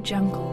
Jungle.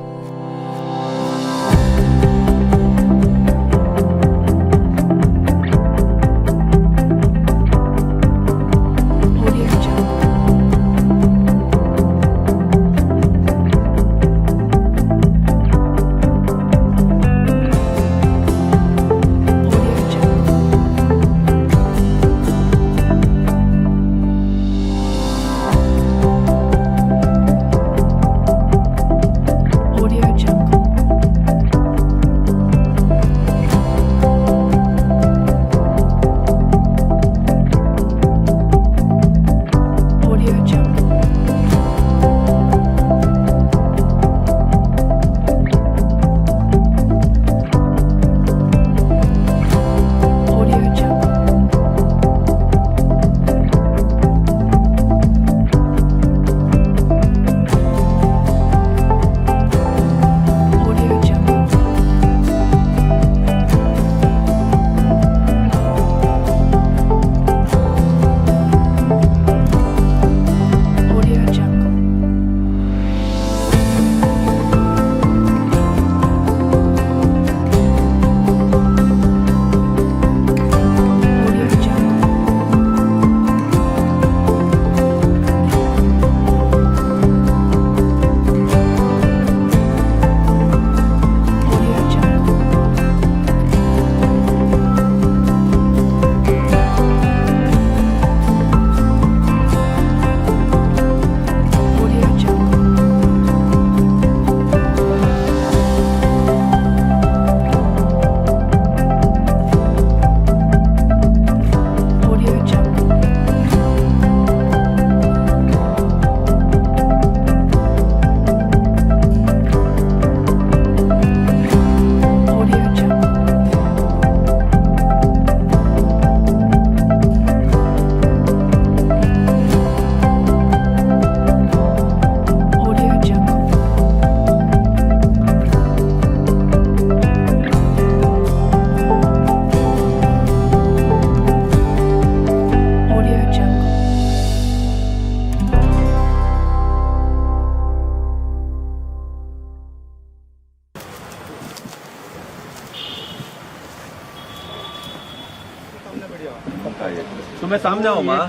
तो मैं सामने आऊँ माँ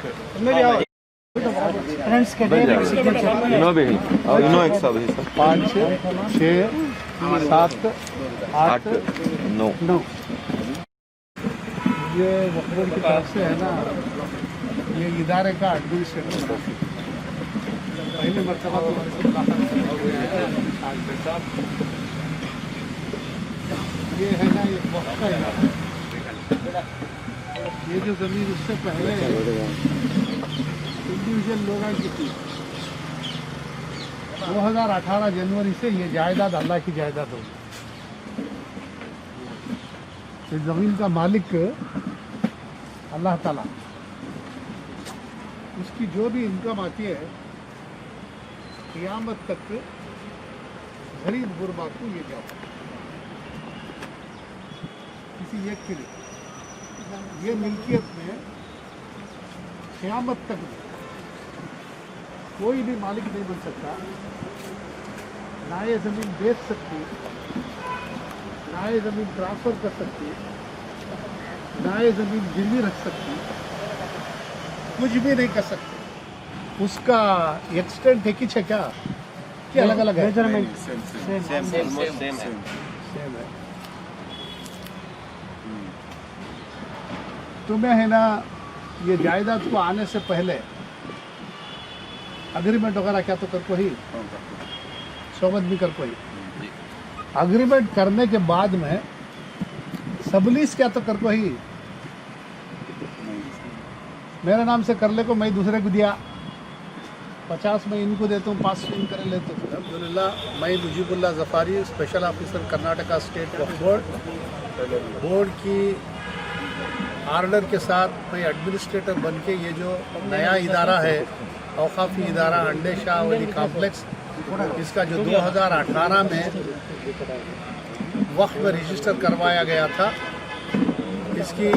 फ्रेंड्स के बन जाएगा इनो भी और इनो एक सब है सर 5 6 7 8 9 9 ये वक्फबोर्ड की तरफ से है ना, ये इदारे का एडमिनिस्ट्रेटर पहली मरतबा ये है ना, ये वक्फ का इदारा। ये जो जमीन उससे पहले इंडिविजुअल लोगों की थी। 2018 जनवरी से ये जायदाद अल्लाह की जायदाद होगी। इस ज़मीन का मालिक अल्लाह ताला, उसकी जो भी इनकम आती है क़यामत तक गरीब गुरबा को ये जाता है, किसी एक के लिए। ये मिल्कियत में क़यामत तक कोई भी मालिक नहीं बन सकता। ना ये ज़मीन बेच सकती, ना ये ज़मीन ट्रांसफ़र कर सकती, ना ये ज़मीन गिरवी रख सकती, कुछ भी नहीं कर सकती। उसका एक्सटेंट है किच है क्या अलग अलग है? मेजरमेंट सेम है। तो मैं है ना, ये जायदाद को आने से पहले अग्रीमेंट वगैरह क्या तो कर को ही सोबत भी कर को ही अग्रीमेंट करने के बाद में सबलीस क्या तो कर को ही मेरे नाम से कर ले को मैं दूसरे को दिया 50 मैं इनको देता हूँ 5 इन कर लेता हूँ। अल्हम्दुलिल्लाह मैं Mujibullah Zafari special officer Karnataka state Waqf board की आर्डर के साथ मैं एडमिनिस्ट्रेटर बन के ये जो नया इदारा है औक़ाफ़ी इदारा अंडे शाह वली कॉम्प्लेक्स, इसका जो 2018 में वक्फ में रजिस्टर करवाया गया था, इसकी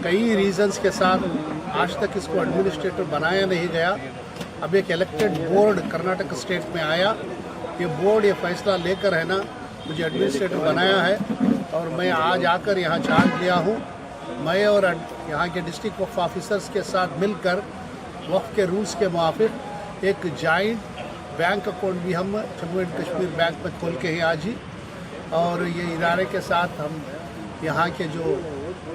कई रीज़न्स के साथ आज तक इसको एडमिनिस्ट्रेटर बनाया नहीं गया। अब एक इलेक्टेड बोर्ड कर्नाटक स्टेट में आया ये बोर्ड ये फैसला लेकर है ना मुझे एडमिनिस्ट्रेटर बनाया है और मैं आज आकर यहाँ चार्ज लिया हूँ। मैं और यहाँ के डिस्ट्रिक्ट वक्फ ऑफिसर्स के साथ मिलकर वक्फ के रूल्स के मुताबिक एक जॉइंट बैंक अकाउंट भी हम जम्मू एंड कश्मीर बैंक में खोल के ही आज ही, और ये इदारे के साथ हम यहाँ के जो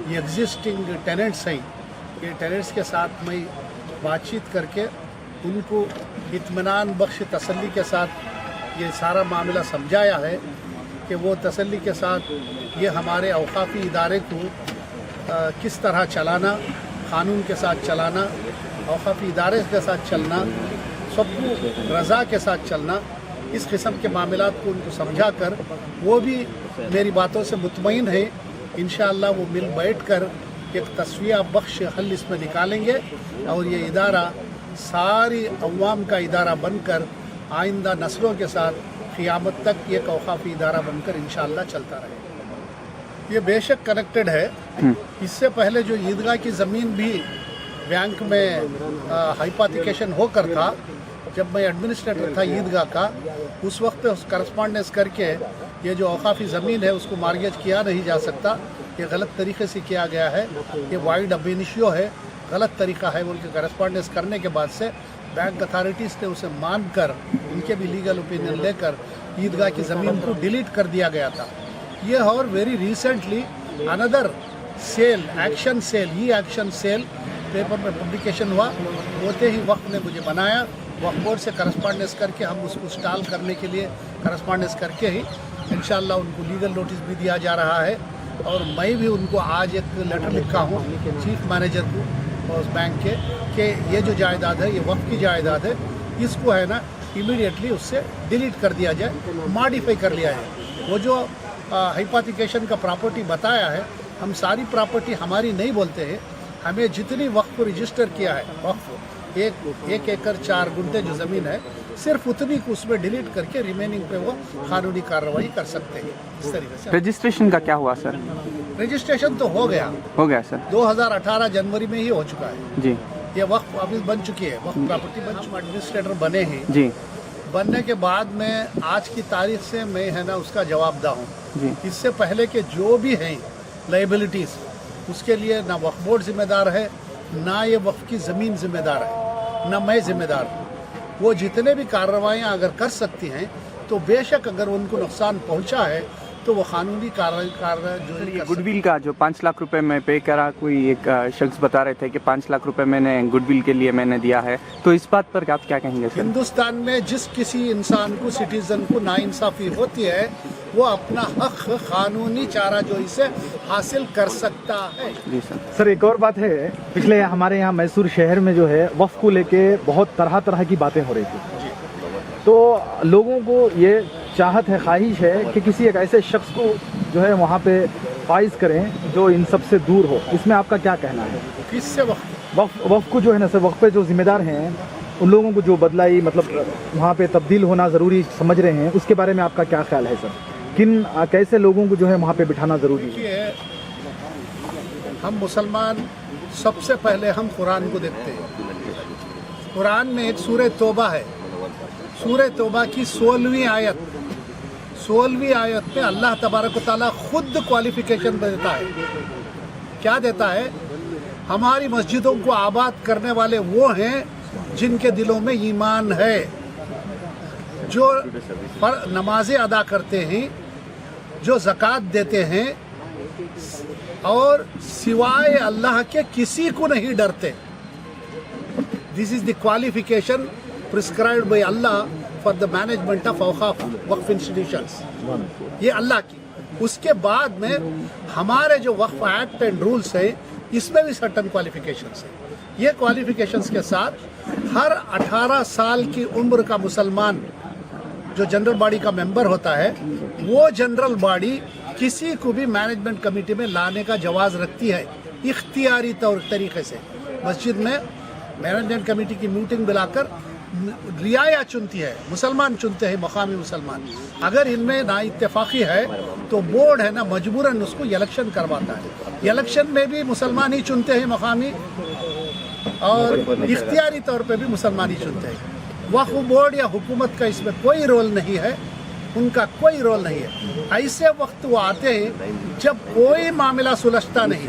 ये एग्जिस्टिंग टेनेंट्स हैं ये टेनेंट्स के साथ मैं बातचीत करके उनको इत्मीनान बख्श तसल्ली के साथ ये सारा मामला समझाया है कि वो तसल्ली के साथ ये हमारे अवकाफ़ी इदारे को किस तरह चलाना, क़ानून के साथ चलाना, अवकाफ़ी इदारे के साथ चलना, सबको रज़ा के साथ चलना, इस किस्म के मामलात को उनको समझा कर वो भी मेरी बातों से मुतमईन है। इंशाअल्लाह वो मिल बैठ कर एक तस्वीया बख्श हल इसमें निकालेंगे और ये इदारा सारी अवाम का इदारा बनकर आइंदा नस्लों के साथ क़ियामत तक एक अवकाफ़ी इदारा बनकर इंशाअल्लाह चलता रहे। ये बेशक कनेक्टेड है। इससे पहले जो ईदगाह की ज़मीन भी बैंक में हाइपोथिकेशन होकर था, जब मैं एडमिनिस्ट्रेटर था ईदगाह का, उस वक्त करस्पॉन्डेंस करके ये जो अवकाफ़ी ज़मीन है उसको मार्गेज किया नहीं जा सकता, ये गलत तरीके से किया गया है, ये वाइड अब इनिशियो है, गलत तरीका है बोल के करस्पॉन्डेंस करने के बाद से बैंक अथॉरिटीज़ ने उसे मान कर उनके भी लीगल ओपिनियन लेकर ईदगाह की ज़मीन को डिलीट कर दिया गया था। ये और very recently another cell action cell paper में पब्लिकेशन हुआ, होते ही वक्त ने मुझे बनाया, वक्फ बोर्ड से करस्पॉन्डेंस करके हम उसको स्टॉल करने के लिए करस्पॉन्डेंस करके ही इंशाअल्लाह उनको लीगल नोटिस भी दिया जा रहा है। और मैं भी उनको आज एक लेटर लिखा हूँ चीफ मैनेजर को उस बैंक के कि ये जो जायदाद है ये वक्फ की जायदाद है, इसको है ना इमीडिएटली उससे डिलीट कर दिया जाए, मॉडिफाई कर लिया है। वो जो हाइपोथिकेशन का प्रॉपर्टी बताया है, हम सारी प्रॉपर्टी हमारी नहीं बोलते हैं, हमें जितनी वक्फ को रजिस्टर किया है, वक्फ एक एकड़ 4 गुंठे जो ज़मीन है, सिर्फ उतनी को उसमें डिलीट करके रिमेनिंग पे वो कानूनी कार्रवाई कर सकते हैं। इस तरीके से रजिस्ट्रेशन का क्या हुआ सर? रजिस्ट्रेशन तो हो गया सर, 2018 जनवरी में ही हो चुका है जी। ये वक्फ ऑफिस बन चुकी है, वक्फ प्रॉपर्टी बन चुकी, एडमिनिस्ट्रेटर बने हैं जी। बनने के बाद में आज की तारीख से मैं है ना उसका जवाबदा हूँ जी। इससे पहले के जो भी हैं लाइबिलिटीज़, उसके लिए ना वक्फ बोर्ड जिम्मेदार है, ना ये वक्फ की ज़मीन जिम्मेदार है, ना मैं जिम्मेदार हूँ। वो जितने भी कार्रवाइयाँ अगर कर सकती हैं तो बेशक अगर उनको नुकसान पहुँचा है तो वो कानूनी कार्रवाई जो है गुडविल का जो 5 लाख रुपए मैं पे करा, कोई एक शख्स बता रहे थे कि 5 लाख रुपए मैंने गुडविल के लिए मैंने दिया है, तो इस बात पर आप क्या कहेंगे सर? हिंदुस्तान में जिस किसी इंसान को, सिटीजन को नाइंसाफ़ी होती है, वो अपना हक कानूनी चारा जो इसे हासिल कर सकता है। जी सर। सर एक और बात है, पिछले हमारे यहाँ मैसूर शहर में जो है वक्फ को लेके बहुत तरह की बातें हो रही थी, तो लोगों को ये चाहत है, ख्वाहिश है कि किसी एक ऐसे शख्स को जो है वहाँ पे फाइज करें जो इन सब से दूर हो। इसमें आपका क्या कहना है? किससे वक्फ को जो है ना सर, वक्फ पे जो जिम्मेदार हैं उन लोगों को जो बदलाई, मतलब वहाँ पे तब्दील होना ज़रूरी समझ रहे हैं, उसके बारे में आपका क्या ख्याल है सर? किन कैसे लोगों को जो है वहाँ पे बिठाना ज़रूरी है? हम मुसलमान सबसे पहले हम कुरान को देखते हैं। कुरान में एक सूरह तौबा है, सूरह तौबा की 16वीं आयत में अल्लाह तबारक व तआला खुद क्वालिफिकेशन देता है। क्या देता है? हमारी मस्जिदों को आबाद करने वाले वो हैं जिनके दिलों में ईमान है, जो नमाजें अदा करते हैं, जो ज़कात देते हैं और सिवाय अल्लाह के किसी को नहीं डरते। This is the qualification prescribed bye Allah for the management of Waqf institutions. ये अल्लाह की। उसके बाद में हमारे जो वक्फ एक्ट एंड रूल्स है, इसमें भी सर्टन क्वालिफिकेशंस है। ये क्वालिफिकेशंस के साथ हर 18 साल की उम्र का मुसलमान जो जनरल बॉडी का मेंबर होता है, वो जनरल बॉडी किसी को भी मैनेजमेंट कमेटी में लाने का जवाज रखती है, इख्तियारी तौर तरीके से। मस्जिद में मैनेजमेंट कमेटी की मीटिंग बुलाकर रियाया चुनती है, मुसलमान चुनते हैं, मकामी मुसलमान। अगर इनमें ना इत्तेफाकी है तो बोर्ड है ना मजबूरन उसको इलेक्शन करवाता है। इलेक्शन में भी मुसलमान ही चुनते हैं मकामी, और इख्तियारी तौर पे भी मुसलमान ही चुनते हैं। वक्फ बोर्ड या हुकूमत का इसमें कोई रोल नहीं है, उनका कोई रोल नहीं है। ऐसे वक्त वो आते हैं जब कोई मामला सुलझता नहीं,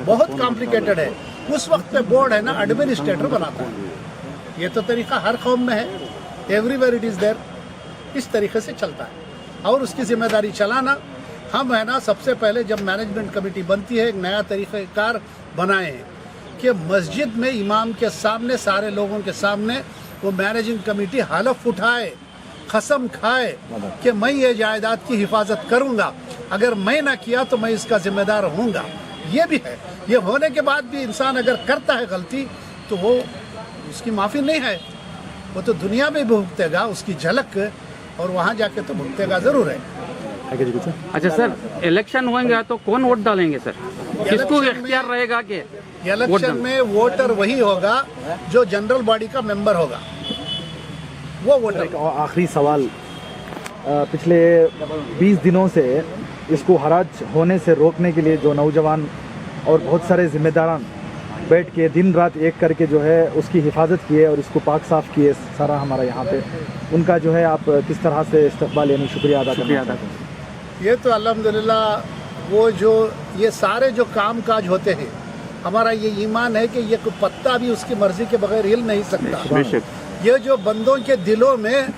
बहुत कॉम्प्लिकेटेड है, उस वक्त पे बोर्ड है ना एडमिनिस्ट्रेटर बनाता है। ये तो तरीका हर कौम में है, एवरीवेयर इट इज़ देयर, इस तरीके से चलता है। और उसकी जिम्मेदारी चलाना, हम है ना सबसे पहले जब मैनेजमेंट कमेटी बनती है एक नया तरीक़ाकार बनाए हैं कि मस्जिद में इमाम के सामने सारे लोगों के सामने वो मैनेजिंग कमेटी हलफ उठाए, कसम खाए कि मैं ये जायदाद की हिफाजत करूंगा, अगर मैं ना किया तो मैं इसका जिम्मेदार होऊंगा। ये भी है। ये होने के बाद भी इंसान अगर करता है गलती तो वो उसकी माफ़ी नहीं है, वो तो दुनिया में भी भुगतेगा उसकी झलक, और वहाँ जाके तो भुगतेगा ज़रूर है। अच्छा सर, इलेक्शन होंगे तो कौन वोट डालेंगे सर? किसको इख्तियार रहेगा कि इलेक्शन में वोटर वही होगा जो जनरल बॉडी का मेंबर होगा, वो वोटर। एक आखिरी सवाल, पिछले 20 दिनों से इसको हराज होने से रोकने के लिए जो नौजवान और बहुत सारे जिम्मेदारान बैठ के दिन रात एक करके जो है उसकी हिफाजत किए और इसको पाक साफ किए सारा हमारा यहाँ पे, उनका जो है आप किस तरह से इस्तकबाल यानी शुक्रिया अदा करना? ये तो अल्हम्दुलिल्लाह वो जो ये सारे जो काम काज होते हैं, हमारा ये ईमान है कि ये कोई पत्ता भी उसकी मर्जी के बगैर हिल नहीं सकता। ये जो बंदों के दिलों में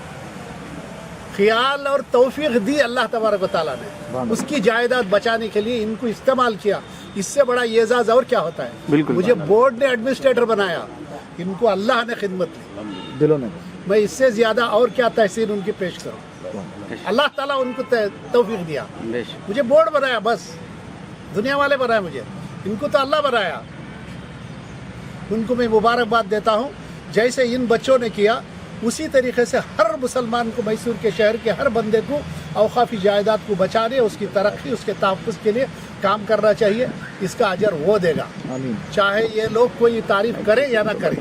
ख्याल और तौफीक दी अल्लाह तबारक व तआला ने, उसकी जायदाद बचाने के लिए इनको इस्तेमाल किया, इससे बड़ा एजाज और क्या होता है। मुझे बोर्ड ने एडमिनिस्ट्रेटर बनाया, इनको अल्लाह ने खिदमत दी दिलों में, मैं इससे ज्यादा और क्या तहसीन उनकी पेश करूँ। अल्लाह ताला उनको तौफीक दिया, मुझे बोर्ड बनाया, बस दुनिया वाले बनाया मुझे, इनको तो अल्लाह बनाया। उनको मैं मुबारकबाद देता हूँ। जैसे इन बच्चों ने किया उसी तरीके से हर मुसलमान को, मैसूर के शहर के हर बंदे को औकाफी जायदाद को बचाने, उसकी तरक्की, उसके तहफ़्फ़ुज़ के लिए काम करना चाहिए। इसका अजर वो देगा, चाहे ये लोग कोई तारीफ़ करें या ना करें।